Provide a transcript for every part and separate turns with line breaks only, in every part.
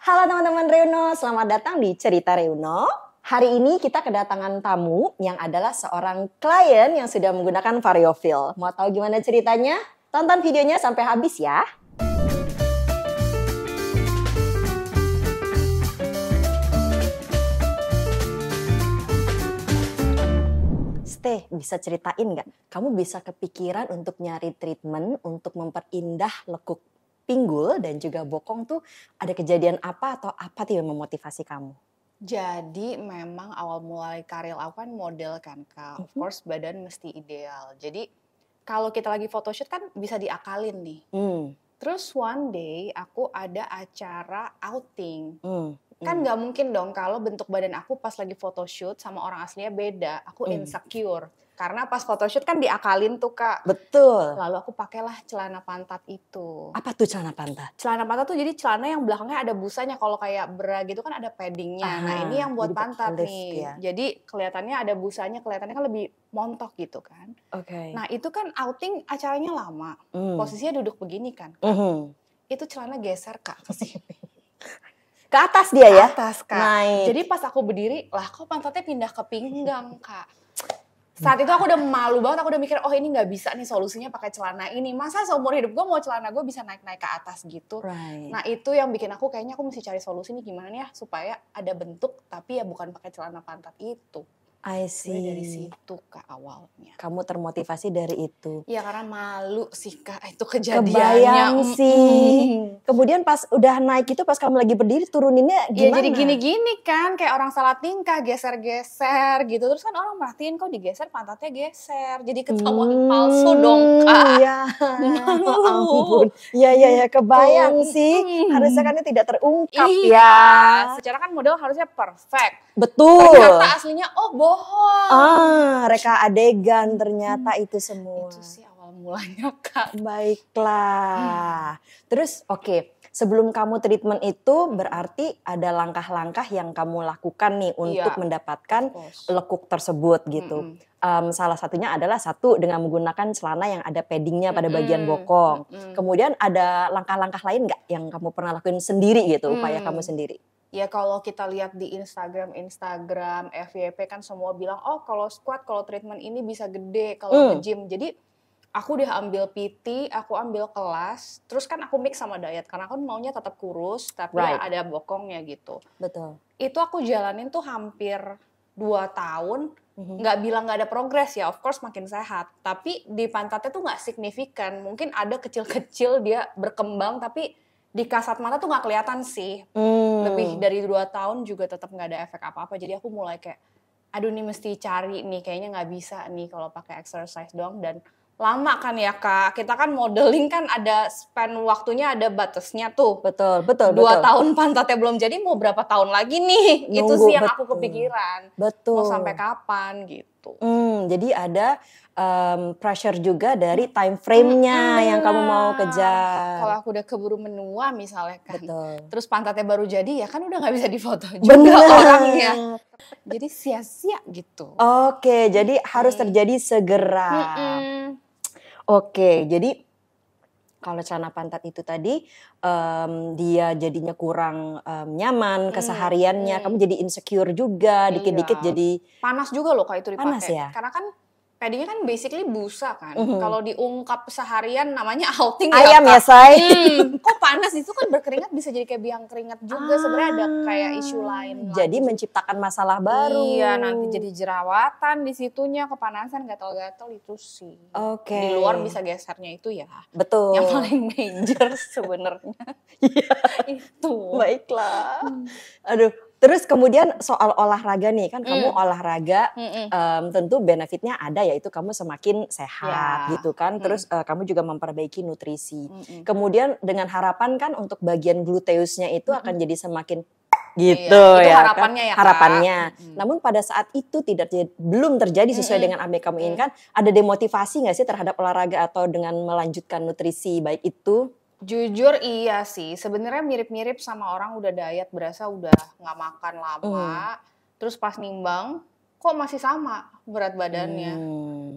Halo teman-teman Reuno, selamat datang di Cerita Reuno. Hari ini kita kedatangan tamu yang adalah seorang klien yang sudah menggunakan Variofil. Mau tahu gimana ceritanya? Tonton videonya sampai habis ya. Steh, bisa ceritain nggak? Kamu bisa kepikiran untuk nyari treatment untuk memperindah lekuk pinggul dan juga bokong tuh ada kejadian apa atau apa tuh yang memotivasi kamu?
Jadi memang awal mulai karir aku kan model kan Kak. Of course badan mesti ideal. Jadi kalau kita lagi photoshoot kan bisa diakalin nih. Terus one day aku ada acara outing. Kan nggak mungkin dong kalau bentuk badan aku pas lagi photoshoot sama orang aslinya beda. Aku insecure. Karena pas photoshoot kan diakalin tuh Kak.
Betul.
Lalu aku pakailah celana pantat itu.
Apa tuh celana pantat?
Celana pantat tuh jadi celana yang belakangnya ada busanya. Kalau kayak bra gitu kan ada paddingnya. Nah ini yang buat pantat nih.
Ya.
Jadi kelihatannya ada busanya, kelihatannya kan lebih montok gitu kan.
Oke.
Nah itu kan outing acaranya lama. Posisinya duduk begini kan. Itu celana geser Kak.
Ke atas dia ya?
Ke atas Kak.
Naik.
Jadi pas aku berdiri, lah kok pantatnya pindah ke pinggang Kak. Saat itu aku udah malu banget, aku udah mikir, oh ini gak bisa nih solusinya pakai celana ini. Masa seumur hidup gue mau celana gue bisa naik-naik ke atas gitu.
Right.
Nah itu yang bikin aku kayaknya aku mesti cari solusi nih gimana nih ya supaya ada bentuk tapi ya bukan pakai celana pantat itu.
I see.
Dari situ Kak awalnya.
Kamu termotivasi dari itu.
Iya karena malu sih Kak itu kejadiannya.
Kebayang sih. Kemudian pas udah naik itu pas kamu lagi berdiri turuninnya gimana?
Ya jadi gini-gini kan kayak orang salah tingkah geser-geser gitu. Terus kan orang merhatiin kok digeser pantatnya geser. Jadi ketahuan palsu dong Kak.
Iya. Ampun. Iya kebayang sih. Harusnya kan tidak terungkap ya.
Secara kan model harusnya perfect.
Betul.
Ternyata aslinya oh bohong.
Reka adegan ternyata itu semua.
Itu sih awal mulanya Kak.
Baiklah. Terus oke. Sebelum kamu treatment itu berarti ada langkah-langkah yang kamu lakukan nih untuk mendapatkan lekuk tersebut gitu. Salah satunya adalah dengan menggunakan celana yang ada paddingnya pada bagian bokong. Kemudian ada langkah-langkah lain nggak yang kamu pernah lakuin sendiri gitu, upaya kamu sendiri?
Ya kalau kita lihat di Instagram FYP kan semua bilang, oh kalau squat, kalau treatment ini bisa gede, kalau nge-gym. Jadi aku udah ambil PT, aku ambil kelas, terus kan aku mix sama diet. Karena aku maunya tetap kurus, tapi ada bokongnya gitu.
Betul.
Itu aku jalanin tuh hampir 2 tahun, nggak bilang nggak ada progres ya, of course makin sehat. Tapi di pantatnya tuh nggak signifikan, mungkin ada kecil-kecil dia berkembang, tapi di kasat mata tuh nggak kelihatan sih. Lebih dari 2 tahun juga tetap nggak ada efek apa-apa. Jadi aku mulai kayak, aduh nih mesti cari nih, kayaknya nggak bisa nih kalau pakai exercise doang. Dan lama kan ya Kak, kita kan modeling kan ada span waktunya, ada batasnya tuh.
Betul.
2 tahun pantatnya belum jadi, mau berapa tahun lagi nih? Itu sih yang aku kepikiran.
Betul.
Mau sampai kapan gitu.
Jadi ada pressure juga dari time frame-nya yang kamu mau kejar.
Kalau aku udah keburu menua misalnya kan.
Betul.
Terus pantatnya baru jadi ya kan udah gak bisa difoto juga orangnya. Jadi sia-sia gitu.
Oke, jadi harus terjadi segera. Oke, jadi kalau celana pantat itu tadi dia jadinya kurang nyaman kesehariannya, kamu jadi insecure juga, dikit-dikit jadi
panas juga loh Kak itu dipakai.
Panas ya?
Karena kan paddingnya kan basically busa kan. Kalau diungkap seharian namanya outing
ayam
ya
Kak. Say.
Kok panas itu kan berkeringat bisa jadi kayak biang keringat juga. Sebenarnya ada kayak isu lain.
Jadi menciptakan masalah baru.
Iya, nanti jadi jerawatan di situnya, kepanasan, gatal-gatal itu sih.
Oke.
Di luar bisa gesernya itu ya.
Betul.
Yang paling major sebenarnya.
Iya.
Itu.
Baiklah. Aduh. Terus kemudian soal olahraga nih, kan kamu olahraga tentu benefitnya ada, yaitu kamu semakin sehat gitu kan. Terus kamu juga memperbaiki nutrisi. Kemudian dengan harapan kan untuk bagian gluteusnya itu akan jadi semakin gitu
itu
ya
harapannya
kan?
ya Kak.
Harapannya. Namun pada saat itu belum terjadi sesuai dengan apa yang kamu inginkan, ada demotivasi nggak sih terhadap olahraga atau dengan melanjutkan nutrisi baik itu?
Jujur iya sih, sebenarnya mirip-mirip sama orang udah diet, berasa udah nggak makan lama, terus pas nimbang kok masih sama berat badannya.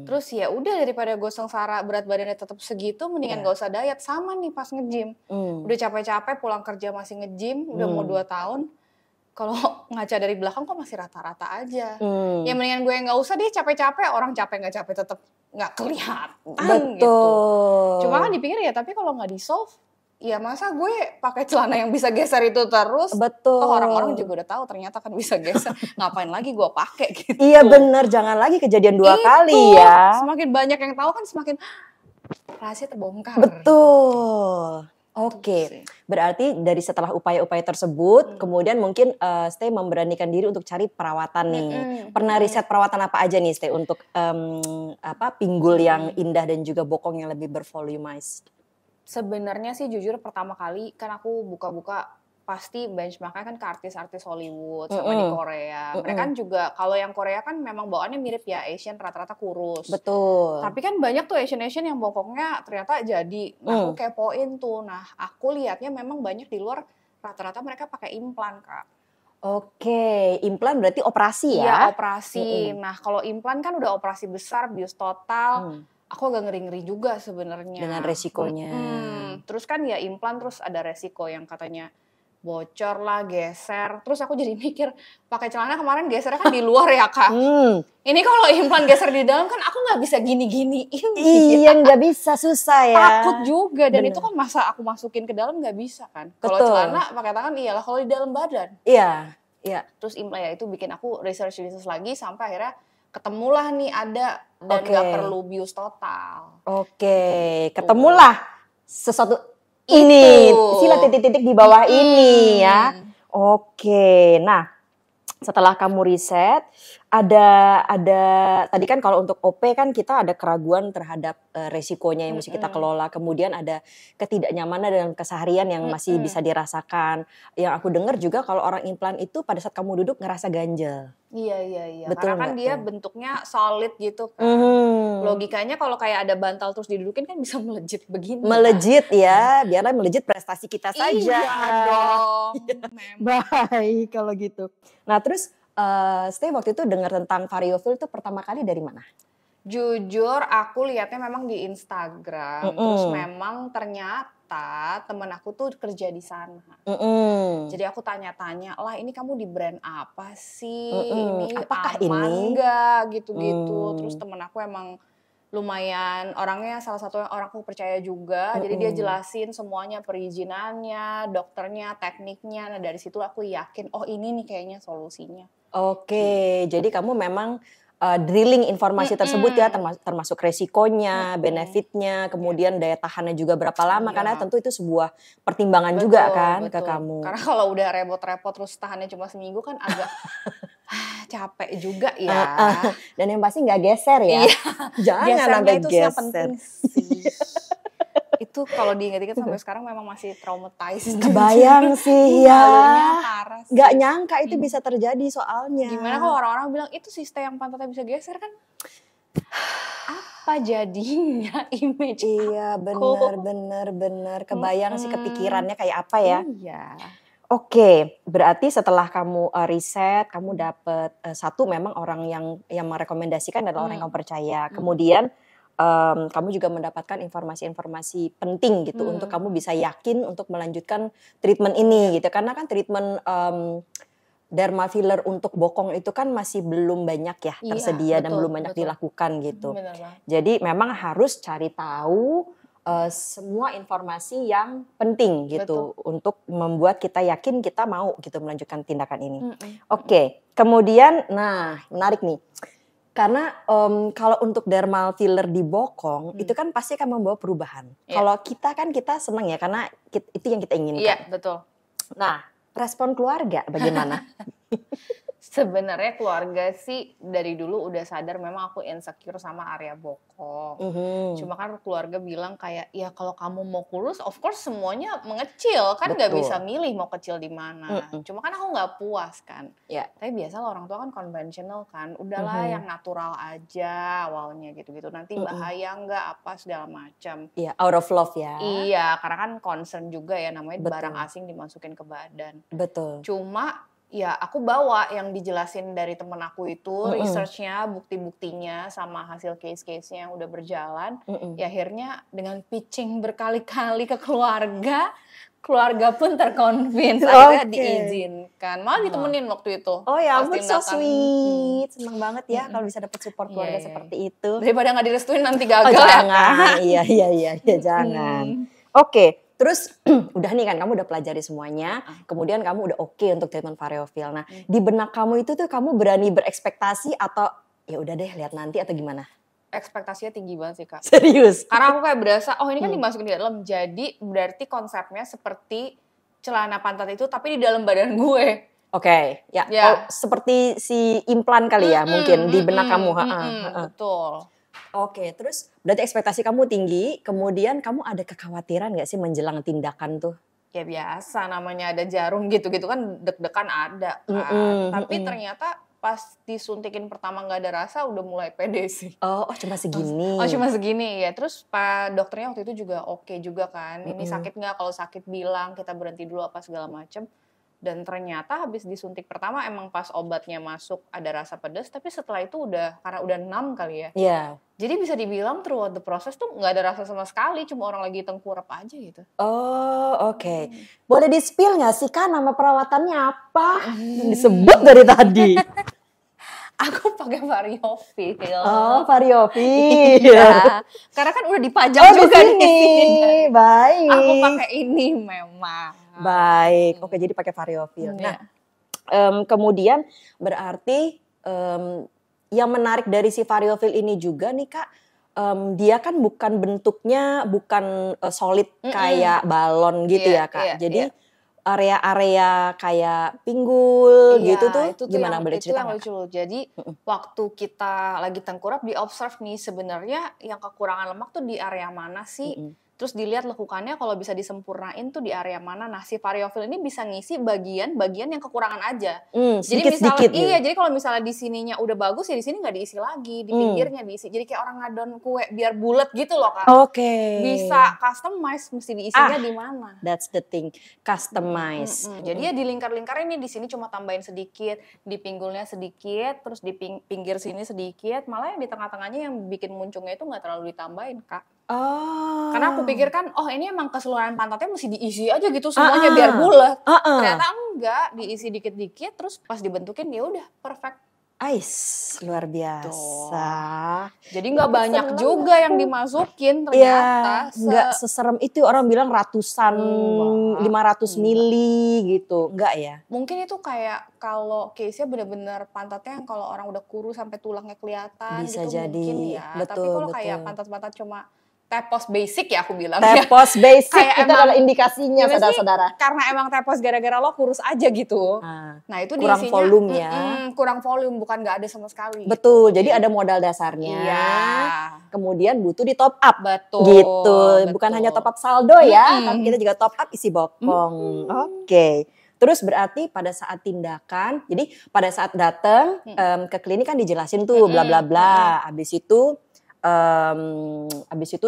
Terus ya udah, daripada gue sengsara berat badannya tetap segitu, mendingan gak usah diet. Sama nih pas nge-gym, udah capek-capek pulang kerja masih nge-gym, udah mau 2 tahun. Kalau ngaca dari belakang kok masih rata-rata aja. Ya mendingan gue gak usah deh capek-capek, orang capek gak capek tetap gak kelihatan gitu. Cuma kan dipikir ya, tapi kalau gak di-solve, ya masa gue pakai celana yang bisa geser itu terus.
Betul.
Toh orang-orang juga udah tahu ternyata kan bisa geser. Ngapain lagi gue pakai gitu.
Iya benar, jangan lagi kejadian 2 kali ya.
Semakin banyak yang tahu kan semakin rahasia terbongkar.
Betul. Oke, berarti dari setelah upaya-upaya tersebut, kemudian mungkin Stay memberanikan diri untuk cari perawatan nih. Pernah riset perawatan apa aja nih Stay untuk pinggul yang indah dan juga bokong yang lebih bervolumized?
Sebenarnya sih jujur pertama kali kan aku buka-buka pasti benchmarknya kan ke artis-artis Hollywood sama di Korea. Mereka kan juga, kalau yang Korea kan memang bawaannya mirip ya, Asian rata-rata kurus.
Betul.
Tapi kan banyak tuh Asian yang bokongnya ternyata jadi. Nah aku kepoin tuh. Nah aku lihatnya memang banyak di luar rata-rata mereka pakai implan, Kak.
Oke, implan berarti operasi ya?
Iya, operasi. Nah kalau implan kan udah operasi besar, bius total. Aku agak ngeri-ngeri juga sebenarnya.
Dengan resikonya.
Terus kan ya implan terus ada resiko yang katanya bocor lah, geser. Terus aku jadi mikir, pakai celana kemarin gesernya kan di luar ya Kak. Ini kalau implan geser di dalam kan aku nggak bisa gini-giniin.
Iya, nggak bisa, susah ya.
Takut juga, dan itu kan masa aku masukin ke dalam nggak bisa kan. Kalau celana pakai tangan iyalah, kalau di dalam badan.
Iya, iya.
Terus implan ya itu bikin aku research lagi sampai akhirnya ketemulah nih ada dan gak perlu bius total.
Ketemulah sesuatu ini, sila titik-titik di bawah ini ya. Nah setelah kamu riset, ada tadi kan kalau untuk OP kan kita ada keraguan terhadap resikonya yang mesti kita kelola, kemudian ada ketidaknyamanan dalam keseharian yang masih bisa dirasakan. Yang aku dengar juga kalau orang implan itu pada saat kamu duduk ngerasa ganjel.
Iya.
Betul,
karena kan dia bentuknya solid gitu kan. Logikanya kalau kayak ada bantal terus didudukin kan bisa melejit begini.
Melejit kan? Ya, biarlah melejit prestasi kita saja.
Iya dong.
Baik kalau gitu. Nah terus Stay waktu itu dengar tentang variofil itu pertama kali dari mana?
Jujur aku lihatnya memang di Instagram. Terus memang ternyata temen aku tuh kerja di sana. Jadi aku tanya-tanya, lah ini kamu di brand apa sih? Ini
apakah
aman
ini?
nggak gitu-gitu. Terus temen aku emang lumayan orangnya salah satu orang aku percaya juga. Jadi dia jelasin semuanya, perizinannya, dokternya, tekniknya. Nah dari situ aku yakin, oh ini nih kayaknya solusinya.
Jadi kamu memang drilling informasi tersebut ya, termasuk resikonya, benefitnya, kemudian daya tahannya juga berapa lama, karena tentu itu sebuah pertimbangan juga kan ke kamu.
Karena kalau udah repot-repot terus tahannya cuma seminggu kan agak capek juga ya.
Dan yang pasti nggak geser ya. Jangan sampai
itu
geser.
Yang penting sih. Itu kalau diingat-ingat sampai sekarang memang masih traumatized.
Kebayang sih ya.
Parah sih.
Gak nyangka itu bisa terjadi soalnya.
Gimana kalau orang-orang bilang itu si Stay yang pantatnya bisa geser kan? Apa jadinya image
Iya benar. Kebayang sih kepikirannya kayak apa ya.
Iya.
Oke, berarti setelah kamu riset, kamu dapet satu memang orang yang merekomendasikan adalah orang yang kamu percaya. Kemudian kamu juga mendapatkan informasi-informasi penting gitu untuk kamu bisa yakin untuk melanjutkan treatment ini gitu. Karena kan treatment derma filler untuk bokong itu kan masih belum banyak ya tersedia dan belum banyak dilakukan gitu. Jadi memang harus cari tahu semua informasi yang penting gitu untuk membuat kita yakin kita mau gitu melanjutkan tindakan ini. Oke, kemudian nah menarik nih. Karena kalau untuk dermal filler di bokong itu kan pasti akan membawa perubahan. Kalau kita senang ya karena itu yang kita inginkan.
Iya, betul.
Nah, respon keluarga bagaimana?
Sebenarnya keluarga sih dari dulu udah sadar memang aku insecure sama area bokong. Cuma kan keluarga bilang kayak ya kalau kamu mau kurus, of course semuanya mengecil kan, nggak bisa milih mau kecil di mana. Cuma kan aku nggak puas kan. Tapi biasa orang tua kan konvensional kan, udahlah yang natural aja awalnya gitu-gitu. Nanti bahaya nggak apa segala macam.
Iya, out of love ya.
Iya, karena kan concern juga ya namanya barang asing dimasukin ke badan.
Betul.
Cuma ya aku bawa yang dijelasin dari temen aku itu, researchnya, bukti-buktinya, sama hasil case-case-nya yang udah berjalan. Ya akhirnya dengan pitching berkali-kali ke keluarga pun terconvince, akhirnya diizinkan. Malah ditemenin waktu itu.
Oh ya ampun, so sweet. Seneng banget ya kalau bisa dapet support keluarga seperti itu.
Daripada nggak direstuin nanti gagal
jangan. Iya, jangan. Oke. Terus udah nih kan kamu udah pelajari semuanya, kemudian kamu udah oke untuk treatment variofill. Nah, di benak kamu itu tuh kamu berani berekspektasi atau ya udah deh lihat nanti atau gimana?
Ekspektasinya tinggi banget sih Kak.
Serius?
Karena aku kayak berasa, oh ini kan dimasukin di dalam, jadi berarti konsepnya seperti celana pantat itu tapi di dalam badan gue.
Oke, ya. Oh, seperti si implan kali ya mungkin di benak kamu.
Betul.
Oke, terus berarti ekspektasi kamu tinggi, kemudian kamu ada kekhawatiran gak sih menjelang tindakan tuh?
Ya biasa, namanya ada jarum gitu-gitu kan deg-degan ada kan. Tapi ternyata pas disuntikin pertama gak ada rasa udah mulai pede sih.
Oh cuma segini?
Oh cuma segini ya, terus Pak dokternya waktu itu juga oke juga kan. Ini sakit gak? Kalau sakit bilang, kita berhenti dulu apa segala macem. Dan ternyata habis disuntik pertama emang pas obatnya masuk ada rasa pedas, tapi setelah itu karena udah 6 kali ya.
Iya.
Jadi bisa dibilang throughout the process tuh nggak ada rasa sama sekali, cuma orang lagi tengkurap aja gitu.
Oh oke. Boleh di-spill nggak sih Kak nama perawatannya apa? Disebut dari tadi.
Aku pakai variofil.
Oh, variofil.
Iya. Karena kan udah dipajang juga di sini.
Baik.
Aku pakai ini memang.
Baik. Oke, jadi pakai variofil. Nah, kemudian berarti yang menarik dari si variofil ini juga nih Kak, dia kan bukan bentuknya solid kayak balon gitu ya Kak. Jadi area-area kayak pinggul gitu tuh itu gimana boleh cerita?
Itu yang lucu. Jadi waktu kita lagi tengkurap di observe nih sebenarnya yang kekurangan lemak tuh di area mana sih? Terus dilihat lekukannya kalau bisa disempurnain tuh di area mana. Nah si variofil ini bisa ngisi bagian-bagian yang kekurangan aja. Jadi misalnya jadi kalau misalnya di sininya udah bagus ya di sini nggak diisi lagi, di pinggirnya diisi. Jadi kayak orang ngadon kue biar bulat gitu loh Kak.
Oke.
Bisa customize mesti diisinya di mana.
That's the thing, customize.
Jadi ya di lingkar-lingkar ini di sini cuma tambahin sedikit, di pinggulnya sedikit, terus di pinggir sini sedikit. Malah yang di tengah-tengahnya yang bikin muncungnya itu nggak terlalu ditambahin Kak.
Oh.
Karena aku pikir kan, oh ini emang keseluruhan pantatnya mesti diisi aja gitu semuanya biar bulat. Ternyata enggak, diisi dikit-dikit terus pas dibentukin ya udah perfect.
Luar biasa.
Jadi nggak banyak juga yang dimasukin ternyata.
Nggak seserem itu orang bilang ratusan, 500 mili gitu, enggak ya?
Mungkin itu kayak kalau case-nya benar-benar pantatnya yang kalau orang udah kurus sampai tulangnya kelihatan
bisa
gitu
jadi.
mungkin ya.
Betul,
tapi kalau kayak pantat-pantat cuma tepos basic ya aku bilang.
Tepos basic kayak itu adalah indikasinya saudara-saudara.
Karena emang tepos gara-gara lo kurus aja gitu. Nah itu
kurang
diisinya,
volume ya.
Kurang volume, bukan gak ada sama sekali.
Betul, jadi ada modal dasarnya.
Iya.
Kemudian butuh di top up.
Betul.
Gitu, bukan hanya top up saldo ya, tapi kita juga top up isi bokong. Oke. Terus berarti pada saat tindakan, jadi pada saat datang ke klinik kan dijelasin tuh bla bla bla. Abis itu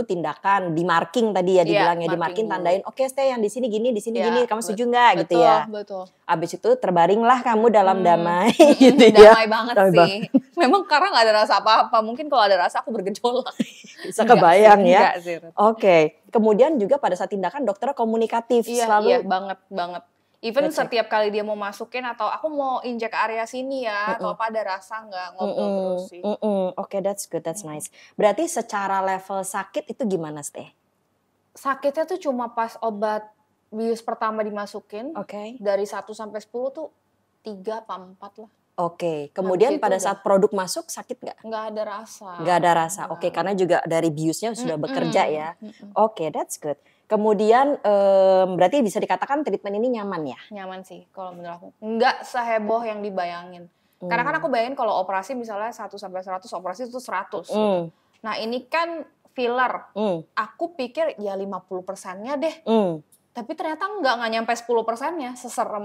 tindakan di marking tadi ya dibilangnya di marking tandain oke stay yang di sini gini gini kamu setuju nggak gitu ya.
Betul.
Abis itu terbaringlah kamu dalam damai gitu ya.
Damai banget sih. Memang karena nggak ada rasa apa-apa. Mungkin kalau ada rasa aku bergejolak.
Bisa kebayang ya.
Sih.
Oke. Kemudian juga pada saat tindakan dokternya komunikatif selalu.
Iya banget. Even setiap kali dia mau masukin atau aku mau injek area sini ya, atau apa ada rasa nggak ngobrol terus sih.
Oke, that's good, that's nice. Berarti secara level sakit itu gimana Steh?
Sakitnya tuh cuma pas obat bius pertama dimasukin. Dari 1 sampai 10 tuh 3 apa 4 lah.
Oke, kemudian pada saat produk masuk sakit nggak?
Nggak ada rasa.
Nggak ada rasa, oke, karena juga dari biusnya sudah bekerja ya. Oke, that's good. Kemudian berarti bisa dikatakan treatment ini nyaman ya?
Nyaman sih kalau menurut aku. Nggak seheboh yang dibayangin. Karena kan aku bayangin kalau operasi misalnya 1 sampai 100, operasi itu 100. Nah ini kan filler. Aku pikir ya 50%-nya deh. Tapi ternyata nggak nyampe 10%-nya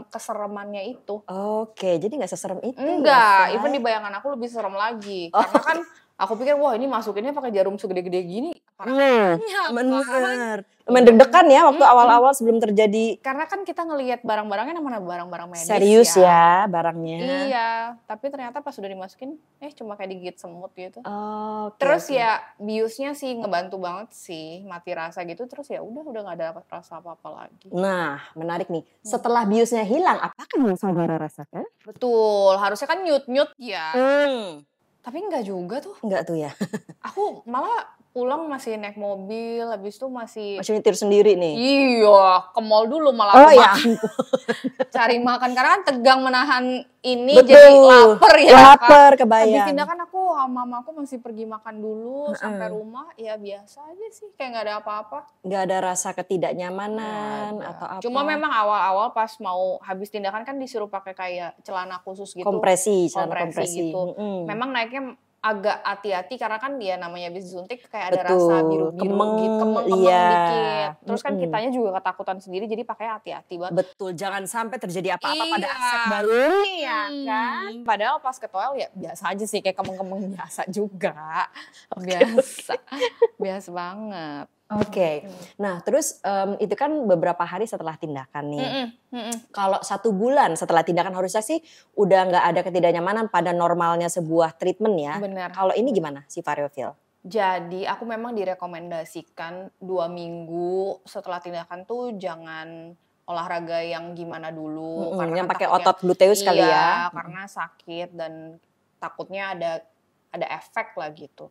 keseremannya itu.
Oke, jadi nggak seserem itu.
Enggak, even di bayangan aku lebih serem lagi. Karena kan aku pikir wah ini masukinnya pakai jarum segede-gede gini.
Bener. Lumayan deg-degan ya waktu awal-awal sebelum terjadi.
Karena kan kita ngelihat barang-barangnya namanya barang-barang medis.
Serius ya barangnya.
Iya, tapi ternyata pas sudah dimasukin, cuma kayak digigit semut gitu.
Okay,
terus ya biusnya sih ngebantu banget sih, mati rasa gitu. Terus ya udah nggak ada rasa apa-apa lagi.
Nah, menarik nih. Setelah biusnya hilang, apakah yang saudara rasakan?
Betul, harusnya kan nyut-nyut ya. Tapi enggak juga tuh.
Enggak tuh ya.
Aku malah pulang masih naik mobil, habis itu masih
nyetir sendiri nih.
Iya, ke mall dulu malah cari makan karena kan tegang menahan ini. Betul. Jadi lapar ya.
Lapar, kebayang.
Habis tindakan aku sama mamaku masih pergi makan dulu sampai rumah, ya biasa aja sih, kayak nggak ada apa-apa.
Nggak ada rasa ketidaknyamanan atau apa.
Cuma memang awal-awal pas mau habis tindakan kan disuruh pakai kayak celana khusus gitu.
Kompresi
gitu. Memang naiknya agak hati-hati karena kan dia namanya habis disuntik kayak ada rasa biru-biru gitu, kemeng dikit. Terus kan kitanya juga ketakutan sendiri jadi pakai hati-hati banget.
Betul, jangan sampai terjadi apa-apa pada aset baru ini ya kan.
Padahal pas ke toilet ya biasa aja sih, kayak kemeng-kemeng biasa juga. Biasa banget.
Oke. Nah terus itu kan beberapa hari setelah tindakan nih. Kalau 1 bulan setelah tindakan harusnya sih udah nggak ada ketidaknyamanan pada normalnya sebuah treatment ya.
Benar.
Kalau ini gimana si Variofil?
Jadi aku memang direkomendasikan 2 minggu setelah tindakan tuh jangan olahraga yang gimana dulu.
Karena yang pakai otot gluteus kali ya.
Karena sakit dan takutnya ada efek lah gitu.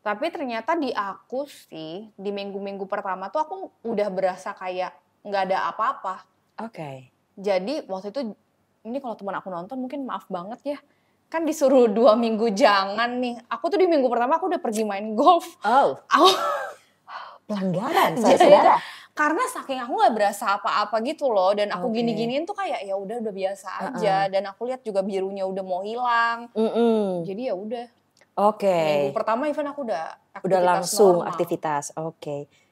Tapi ternyata di aku sih, di minggu-minggu pertama tuh aku udah berasa kayak nggak ada apa-apa.
Oke.
Jadi waktu itu, ini kalau teman aku nonton mungkin maaf banget ya. Kan disuruh 2 minggu jangan nih. Aku tuh di minggu pertama aku udah pergi main golf.
Pelanggaran saudara.
Karena saking aku nggak berasa apa-apa gitu loh. Dan aku gini-giniin tuh kayak ya udah biasa aja. Dan aku lihat juga birunya udah mau hilang. Jadi ya udah. Minggu pertama even aku udah
langsung
normal.
Aktivitas.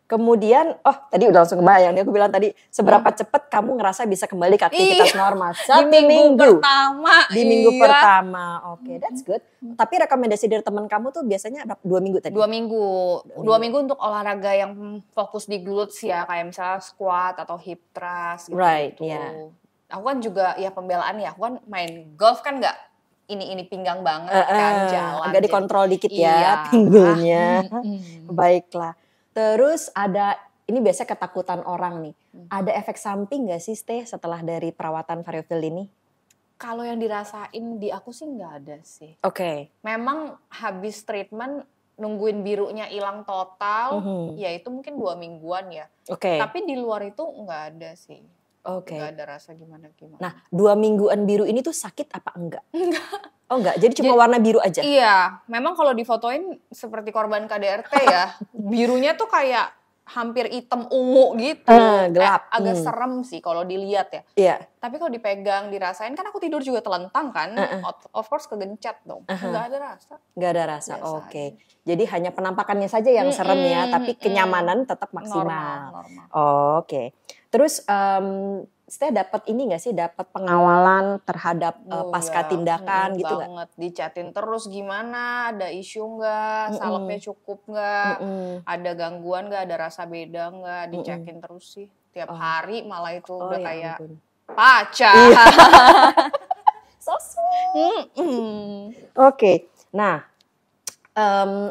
Kemudian tadi udah langsung kebayang nih, aku bilang tadi seberapa cepat kamu ngerasa bisa kembali ke aktivitas normal?
Di minggu pertama.
Di minggu pertama. That's good. Tapi rekomendasi dari teman kamu tuh biasanya 2 minggu tadi?
2 minggu. 2 minggu untuk olahraga yang fokus di glutes ya, kayak misalnya squat atau hip thrust gitu.
Right, yeah.
Aku kan juga ya pembelaan ya, aku kan main golf kan nggak ini pinggang banget kan jalan.
Agak dikontrol dikit ya pinggulnya. Baiklah. Terus ini biasa ketakutan orang nih. Ada efek samping gak sih setelah dari perawatan Variofil ini?
Kalau yang dirasain di aku sih nggak ada sih. Memang habis treatment nungguin birunya hilang total, ya itu mungkin 2 mingguan ya. Tapi di luar itu nggak ada sih. Nggak ada rasa gimana.
Nah 2 mingguan biru ini tuh sakit apa enggak? Enggak, jadi cuma warna biru aja?
Iya, memang kalau difotoin seperti korban KDRT ya, birunya tuh kayak hampir hitam ungu gitu.
Gelap.
Agak serem sih kalau dilihat ya.
Iya.
Tapi kalau dipegang, dirasain, kan aku tidur juga telentang kan, of course kegencet dong. Nggak ada rasa.
Nggak ada rasa, Jadi hanya penampakannya saja yang serem ya, tapi kenyamanan tetap maksimal.
Normal.
Terus dapat ini nggak sih, dapat pengawalan terhadap pasca tindakan gitu nggak?
Banget, dicatin terus gimana, ada isu nggak, salepnya cukup nggak, ada gangguan nggak, ada rasa beda nggak, dicekin terus sih. Tiap hari malah itu udah kayak pacar.
So sweet. Nah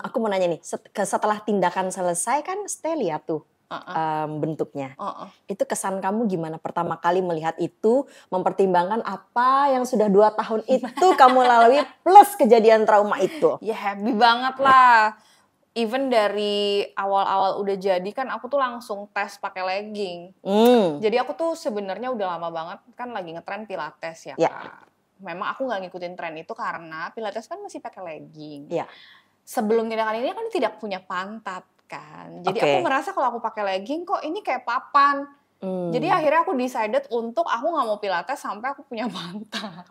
aku mau nanya nih, setelah tindakan selesai kan lihat tuh bentuknya. Itu kesan kamu gimana pertama kali melihat itu, mempertimbangkan apa yang sudah 2 tahun itu kamu lalui plus kejadian trauma itu?
Ya happy banget lah. Even dari awal-awal udah jadi kan aku tuh langsung tes pakai legging. Jadi aku tuh sebenarnya udah lama banget kan lagi ngetren pilates ya. Kak. Memang aku nggak ngikutin tren itu karena pilates kan masih pakai legging. Sebelum tindakan ini kan tidak punya pantat. Kan. Jadi aku merasa kalau aku pakai legging kok ini kayak papan. Jadi akhirnya aku decided untuk aku nggak mau pilates sampai aku punya pantat.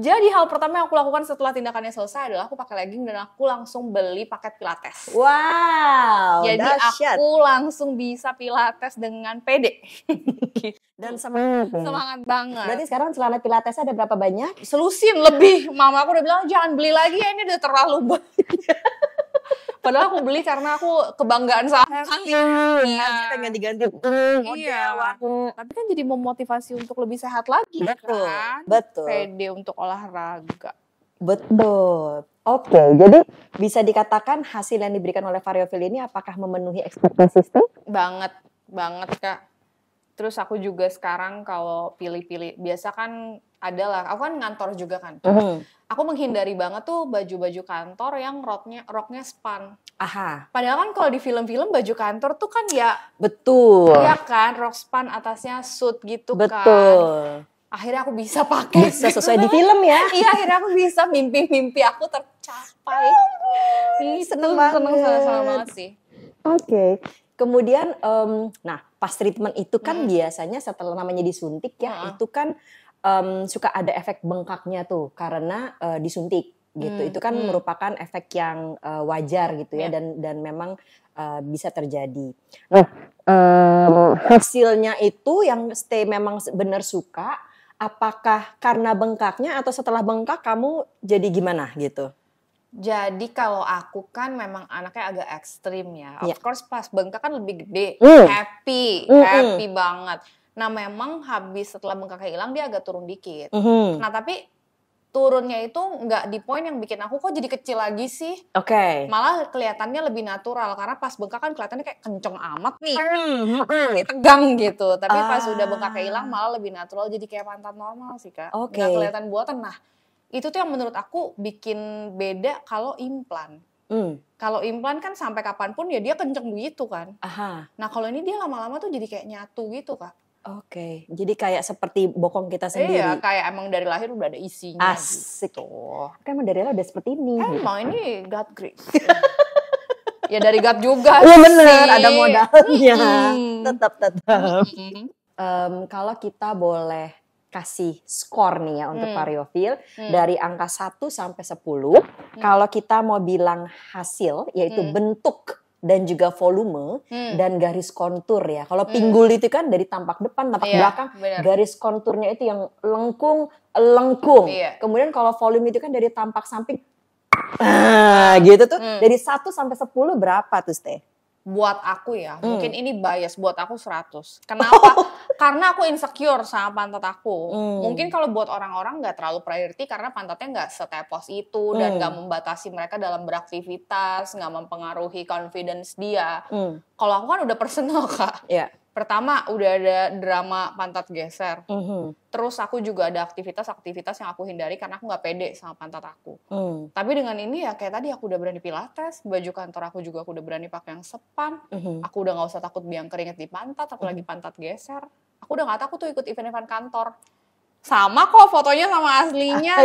Jadi hal pertama yang aku lakukan setelah tindakannya selesai adalah aku pakai legging dan aku langsung beli paket pilates.
Wow,
jadi aku langsung bisa pilates dengan pede.
Dan semangat
banget.
Berarti sekarang celana pilatesnya ada berapa banyak?
Selusin lebih. Mama aku udah bilang jangan beli lagi ya, ini udah terlalu banyak. Padahal aku beli karena aku kebanggaan sama
pengen diganti.
Iya. Tapi kan jadi memotivasi untuk lebih sehat lagi.
Betul,
kan?
betul.
Pede untuk olahraga.
Betul. Oke, jadi bisa dikatakan hasil yang diberikan oleh Variofil ini apakah memenuhi ekspektasi?
Banget Kak. Terus aku juga sekarang kalau pilih-pilih, biasa kan adalah, aku kan ngantor juga kan. Aku menghindari banget tuh baju-baju kantor yang roknya span.
Aha.
Padahal kan kalau di film-film baju kantor tuh kan ya,
betul.
Iya kan, rok span atasnya suit gitu kan.
Betul.
Akhirnya aku bisa pakai.
Bisa sesuai di film ya.
Iya, akhirnya aku bisa, mimpi-mimpi aku tercapai.
Seneng
banget sih.
Oke. Kemudian, nah pas treatment itu kan biasanya setelah namanya disuntik ya, itu kan suka ada efek bengkaknya tuh karena disuntik gitu. Itu kan merupakan efek yang wajar gitu ya, dan memang bisa terjadi. Nah, hasilnya itu yang stay memang benar suka, apakah karena bengkaknya atau setelah bengkak kamu jadi gimana gitu?
Jadi kalau aku kan memang anaknya agak ekstrim ya. Of course pas bengkak kan lebih gede, happy banget. Nah memang habis setelah bengkaknya hilang dia agak turun dikit. Nah tapi turunnya itu nggak di poin yang bikin aku kok jadi kecil lagi sih.
Oke.
Malah kelihatannya lebih natural karena pas bengkak kan kelihatannya kayak kenceng amat nih, tegang gitu. Tapi pas udah bengkaknya hilang malah lebih natural, jadi kayak pantat normal sih Kak.
Oke.
Nggak kelihatan buatan. Nah itu tuh yang menurut aku bikin beda kalau implan. Kalau implan kan sampai kapanpun ya dia kenceng begitu kan.
Aha.
Nah kalau ini dia lama-lama tuh jadi kayak nyatu gitu Kak.
Oke, jadi kayak seperti bokong kita sendiri.
Iya, kayak emang dari lahir udah ada isinya.
Asik.
Gitu.
Kan emang dari lahir udah seperti ini.
Emang ini God grace. Ya dari God juga
sih. Iya bener, ada modalnya. Tetap. Kalau kita boleh kasih skor nih ya untuk Variofil dari angka 1 sampai 10. Kalau kita mau bilang hasil, yaitu bentuk dan juga volume dan garis kontur ya. Kalau pinggul itu kan dari tampak depan, tampak belakang, garis konturnya itu yang lengkung. Iya. Kemudian kalau volume itu kan dari tampak samping, gitu tuh. Dari 1 sampai 10 berapa tuh Ste?
Buat aku ya, mungkin ini bias, buat aku 100. Kenapa? Karena aku insecure sama pantat aku. Mungkin kalau buat orang-orang nggak terlalu priority karena pantatnya nggak setepos itu dan nggak membatasi mereka dalam beraktivitas, nggak mempengaruhi confidence dia. Kalau aku kan udah personal Kak.
Yeah.
Pertama udah ada drama pantat geser. Terus aku juga ada aktivitas yang aku hindari karena aku nggak pede sama pantat aku. Tapi dengan ini ya kayak tadi aku udah berani pilates, baju kantor aku juga aku udah berani pakai yang sepan. Aku udah nggak usah takut biang keringet di pantat, apalagi pantat geser. Aku udah nggak takut tuh ikut event-event kantor. Sama kok fotonya sama aslinya.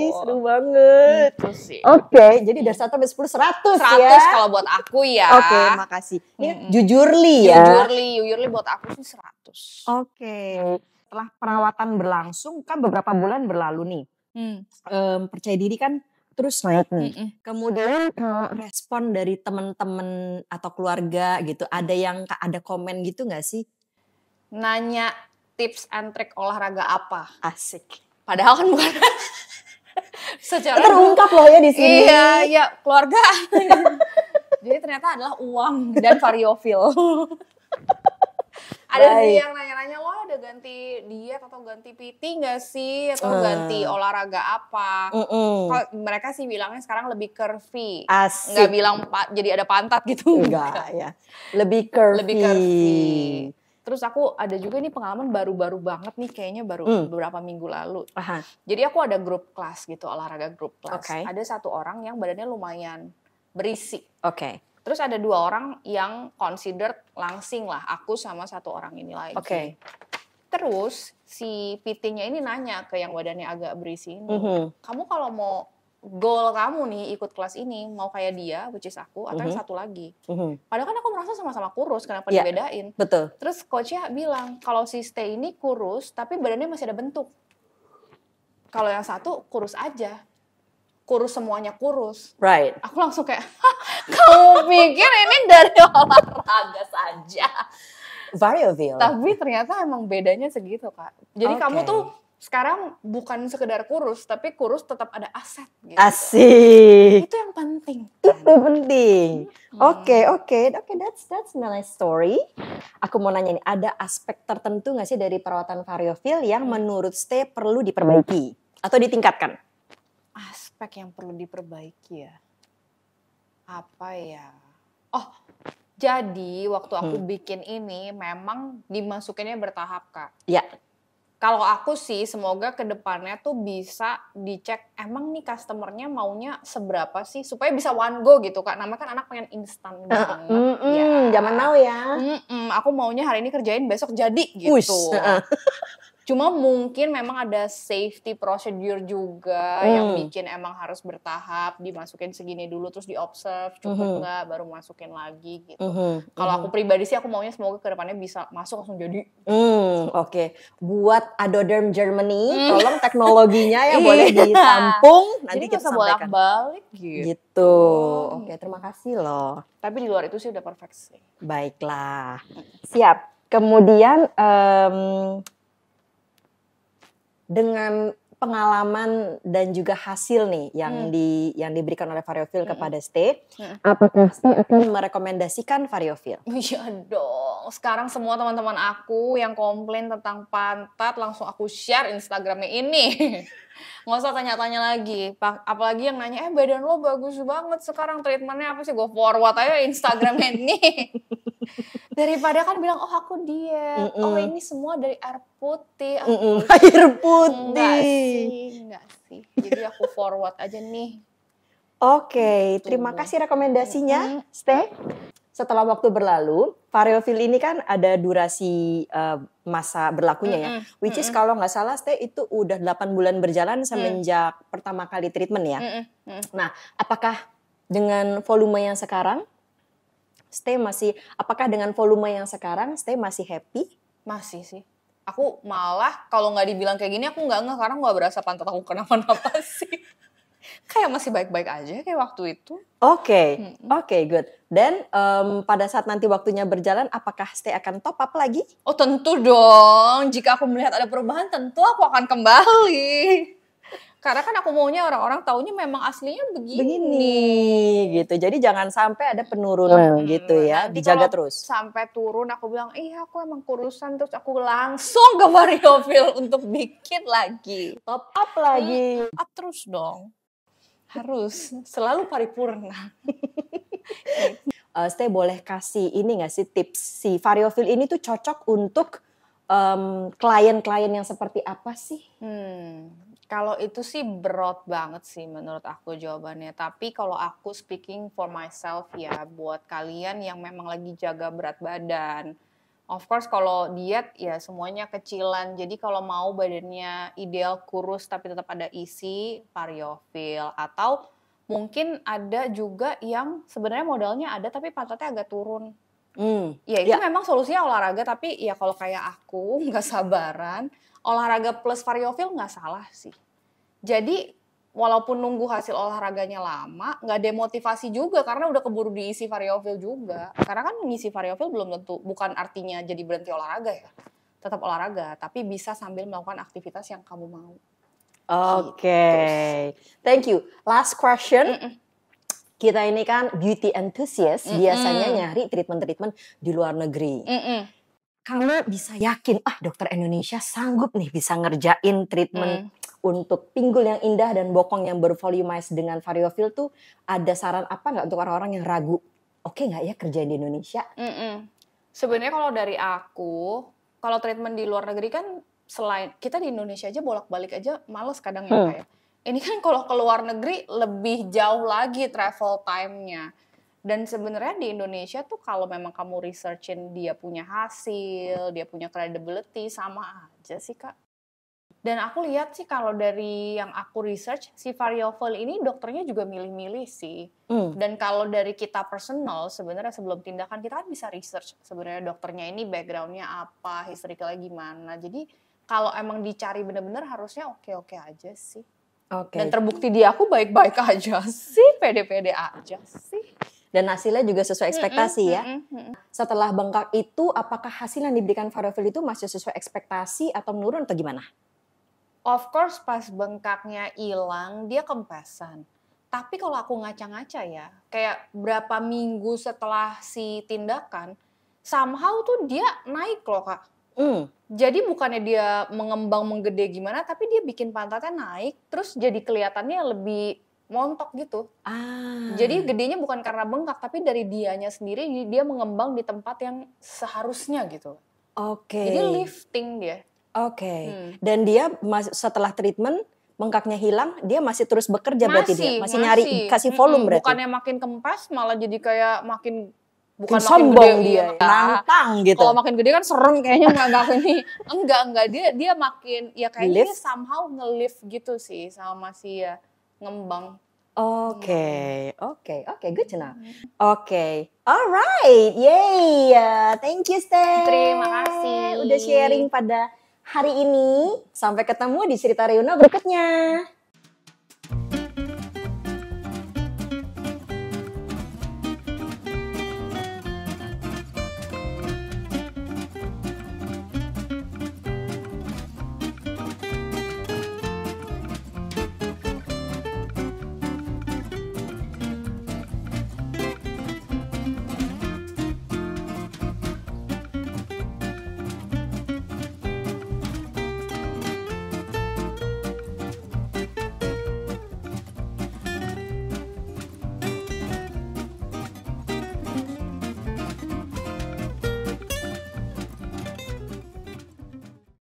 Seru banget.
Itu sih.
Oke, jadi dari 1 sampai 10 100 ya.
100 kalau buat aku ya.
Oke, makasih. Ini jujurly ya.
Jujurly buat aku sih 100.
Oke. Setelah perawatan berlangsung kan beberapa bulan berlalu nih. Percaya diri kan terus naik nih. Kemudian respon dari teman-teman atau keluarga gitu, ada komen gitu nggak sih?
Nanya tips and trick olahraga apa?
Asik.
Padahal kan bukan secara
terungkap loh ya di sini.
Iya, keluarga. Jadi ternyata adalah uang dan Variofil. Ada sih yang nanya-nanya, lo udah ganti diet atau ganti PT nggak sih? Atau ganti olahraga apa? Mereka sih bilangnya sekarang lebih curvy.
Asik.
Nggak bilang jadi ada pantat gitu.
Enggak ya. Lebih curvy.
Terus aku ada juga nih pengalaman baru-baru banget nih, kayaknya baru beberapa minggu lalu. Jadi aku ada grup kelas gitu, olahraga grup kelas. Ada 1 orang yang badannya lumayan berisi. Terus ada 2 orang yang considered langsing lah, aku sama 1 orang ini lagi. Terus si PT-nya ini nanya ke yang badannya agak berisi ini, kamu kalau mau goal kamu nih ikut kelas ini mau kayak dia, which is aku, atau yang 1 lagi. Padahal kan aku merasa sama-sama kurus, kenapa dibedain?
Betul.
Terus coachnya bilang kalau si Stay ini kurus tapi badannya masih ada bentuk. Kalau yang 1 kurus aja, kurus semuanya kurus.
Right.
Aku langsung kayak, kamu pikir ini dari olahraga saja?
Variofil.
Tapi ternyata emang bedanya segitu Kak. Jadi kamu tuh sekarang bukan sekedar kurus, tapi kurus tetap ada aset gitu.
Asik.
Itu yang penting.
Itu penting. Oke, that's a nice story. Aku mau nanya nih, ada aspek tertentu nggak sih dari perawatan variofil yang menurut Stay perlu diperbaiki atau ditingkatkan?
Aspek yang perlu diperbaiki ya? Apa ya? Oh, jadi waktu aku bikin ini memang dimasukinnya bertahap, Kak.
Ya.
Kalau aku sih semoga ke depannya tuh bisa dicek emang nih customernya maunya seberapa sih supaya bisa one go gitu, Kak. Namanya kan anak pengen instan banget.
Zaman now ya.
Aku maunya hari ini kerjain besok jadi gitu. Cuma mungkin memang ada safety procedure juga yang bikin emang harus bertahap, dimasukin segini dulu terus di-observe, cukup nggak baru masukin lagi gitu. Kalau aku pribadi sih aku maunya semoga ke depannya bisa masuk langsung jadi.
Oke. Buat Adoderm Germany, tolong teknologinya ya boleh ditampung, nanti
jadi
kita sampaikan.
bolak-balik
gitu. Oke, terima kasih loh.
Tapi di luar itu sih udah perfect sih.
Baiklah. Siap. Kemudian dengan pengalaman dan juga hasil nih yang diberikan oleh variofil kepada Stay, apakah Stay akan merekomendasikan variofil?
Iya dong. Sekarang semua teman-teman aku yang komplain tentang pantat langsung aku share Instagramnya ini. Nggak usah tanya-tanya lagi. Apalagi yang nanya, badan lo bagus banget sekarang treatmentnya apa sih? Gue forward aja Instagramnya ini. Daripada kan bilang, oh aku diet, oh ini semua dari air putih.
Air putih.
Enggak sih. Jadi aku forward aja nih.
Oke, terima kasih rekomendasinya, Stay. Setelah waktu berlalu, variofil ini kan ada durasi masa berlakunya ya. Which is kalau nggak salah, Stay itu udah 8 bulan berjalan semenjak pertama kali treatment ya. Nah, apakah dengan volume yang sekarang, apakah dengan volume yang sekarang Stay masih happy?
Masih sih. Aku malah kalau nggak dibilang kayak gini aku nggak karena nggak berasa pantat aku kenapa-napa sih. Kayak masih baik-baik aja kayak waktu itu.
Oke, good. Dan pada saat nanti waktunya berjalan, apakah Stay akan top up lagi?
Oh tentu dong. Jika aku melihat ada perubahan tentu aku akan kembali. Karena kan aku maunya orang-orang taunya memang aslinya begini
gitu. Jadi jangan sampai ada penurunan gitu ya.
Nanti
dijaga terus.
Sampai turun aku bilang, aku emang kurusan terus aku langsung ke variofil untuk bikin lagi.
Top up lagi.
Up terus dong. Harus selalu paripurna.
Stay boleh kasih ini nggak sih tips si variofil ini tuh cocok untuk klien-klien yang seperti apa sih?
Kalau itu sih broad banget sih menurut aku jawabannya. Tapi kalau aku speaking for myself ya, buat kalian yang memang lagi jaga berat badan. Of course kalau diet ya semuanya kecilan. Jadi kalau mau badannya ideal kurus tapi tetap ada isi, variofil. Atau mungkin ada juga yang sebenarnya modalnya ada tapi pantatnya agak turun. Ya itu memang solusinya olahraga, tapi ya kalau kayak aku nggak sabaran, olahraga plus variofil nggak salah sih. Jadi walaupun nunggu hasil olahraganya lama, nggak demotivasi juga karena udah keburu diisi variofil juga. Karena kan ngisi variofil belum tentu, bukan artinya jadi berhenti olahraga ya. Tetap olahraga, tapi bisa sambil melakukan aktivitas yang kamu mau.
Oke, thank you. Last question. Kita ini kan beauty enthusiast, biasanya nyari treatment-treatment di luar negeri. Kalau bisa yakin, dokter Indonesia sanggup nih bisa ngerjain treatment untuk pinggul yang indah dan bokong yang bervolumize dengan variofil tuh, ada saran apa nggak untuk orang-orang yang ragu? Oke nggak ya kerjain di Indonesia?
Sebenarnya kalau dari aku, kalau treatment di luar negeri kan selain kita di Indonesia aja bolak-balik aja males kadang ya kayak. Ini kan kalau ke luar negeri lebih jauh lagi travel time-nya. Dan sebenarnya di Indonesia tuh kalau memang kamu researchin dia punya hasil, dia punya credibility, sama aja sih Kak. Dan aku lihat sih kalau dari yang aku research, si variofil ini dokternya juga milih-milih sih. Dan kalau dari kita personal, sebenarnya sebelum tindakan kita kan bisa research sebenarnya dokternya ini background-nya apa, historicalnya gimana. Jadi kalau emang dicari benar-benar harusnya oke-oke aja sih. Dan terbukti di aku baik-baik aja sih, pede-pede aja sih.
Dan hasilnya juga sesuai ekspektasi ya. Setelah bengkak itu, apakah hasil yang diberikan variofil itu masih sesuai ekspektasi atau menurun atau gimana?
Of course pas bengkaknya hilang dia kempesan. Tapi kalau aku ngaca-ngaca ya, kayak berapa minggu setelah si tindakan, somehow tuh dia naik loh Kak. Jadi bukannya dia mengembang menggede gimana, tapi dia bikin pantatnya naik, terus jadi kelihatannya lebih montok gitu. Jadi gedenya bukan karena bengkak, tapi dari dianya sendiri dia mengembang di tempat yang seharusnya gitu. Jadi lifting dia.
Dan dia setelah treatment bengkaknya hilang, dia masih terus bekerja berarti dia masih nyari kasih volume berarti.
Bukannya makin kempes, malah jadi kayak makin bukan makin
sombong
gede,
dia, nantang gitu.
Kalau makin gede kan serem kayaknya enggak ini. Enggak dia makin ya kayaknya dia somehow nge-lift gitu sih sama si ya ngembang.
Oke, good to know. Alright, yay, thank you Steph.
Terima kasih.
Udah sharing pada hari ini. Sampai ketemu di cerita Reuna berikutnya.